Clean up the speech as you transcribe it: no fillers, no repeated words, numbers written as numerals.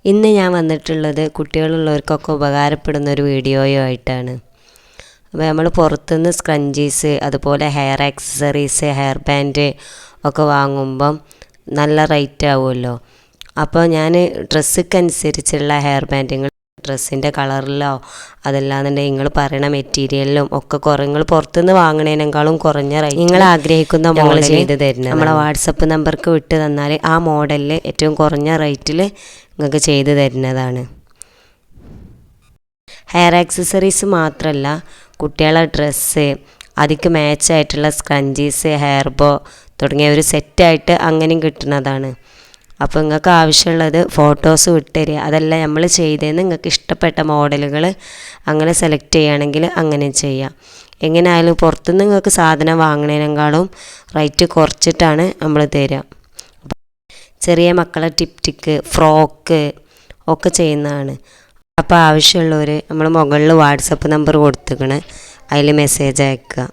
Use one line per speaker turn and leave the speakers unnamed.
ഇന്ന് ഞാൻ വന്നിട്ടുള്ളത് കുട്ടികളുള്ളവർക്കൊക്കെ ഉപകാരപ്പെടുന്ന ഒരു വീഡിയോയുമായിട്ടാണ്. അപ്പോൾ നമ്മൾ പുറത്തുനിന്ന് സ്ക്രഞ്ചീസ്, അതുപോലെ ഹെയർ ആക്സസറീസ്, ഹെയർ ബാൻഡ് ഒക്കെ വാങ്ങുമ്പം നല്ല റേറ്റ് ആവുമല്ലോ. അപ്പോൾ ഞാൻ ഡ്രസ്സൊക്കെ ഹെയർ ബാൻഡുകൾ ഡ്രസ്സിൻ്റെ കളറിലോ അതല്ലാന്നുണ്ടെങ്കിൽ നിങ്ങൾ പറയുന്ന മെറ്റീരിയലിലും ഒക്കെ നിങ്ങൾ പുറത്തുനിന്ന് വാങ്ങണതിനേക്കാളും കുറഞ്ഞ റേറ്റ് നിങ്ങൾ ആഗ്രഹിക്കുന്ന മോഡൽ ചെയ്ത് തരുന്നത് നമ്മളെ വാട്സപ്പ് നമ്പർക്ക് വിട്ട് തന്നാൽ ആ മോഡലിൽ ഏറ്റവും കുറഞ്ഞ റേറ്റിൽ നിങ്ങൾക്ക് ചെയ്ത് തരുന്നതാണ്. ഹെയർ ആക്സസറീസ് മാത്രമല്ല, കുട്ടികളെ ഡ്രസ്സ്, അതിക്ക് മാച്ചായിട്ടുള്ള സ്ക്രഞ്ചീസ്, ഹെയർ ബോ തുടങ്ങിയ ഒരു സെറ്റായിട്ട് അങ്ങനെയും കിട്ടുന്നതാണ്. അപ്പോൾ നിങ്ങൾക്ക് ആവശ്യമുള്ളത് ഫോട്ടോസ് വിട്ടുതരിക. അതെല്ലാം നമ്മൾ ചെയ്തതെന്ന് നിങ്ങൾക്ക് ഇഷ്ടപ്പെട്ട മോഡലുകൾ അങ്ങനെ സെലക്ട് ചെയ്യുകയാണെങ്കിൽ അങ്ങനെ ചെയ്യാം. എങ്ങനെയായാലും പുറത്തുനിന്ന് നിങ്ങൾക്ക് സാധനം വാങ്ങുന്നതിനേക്കാളും റേറ്റ് കുറച്ചിട്ടാണ് നമ്മൾ തരിക. ചെറിയ മക്കളെ ടിക്ക് ഫ്രോക്ക് ഒക്കെ ചെയ്യുന്നതാണ്. അപ്പോൾ ആവശ്യമുള്ളവർ നമ്മൾ മുകളിൽ വാട്സപ്പ് നമ്പർ കൊടുത്തിരിക്കണേ, അതിൽ മെസ്സേജ് അയക്കുക.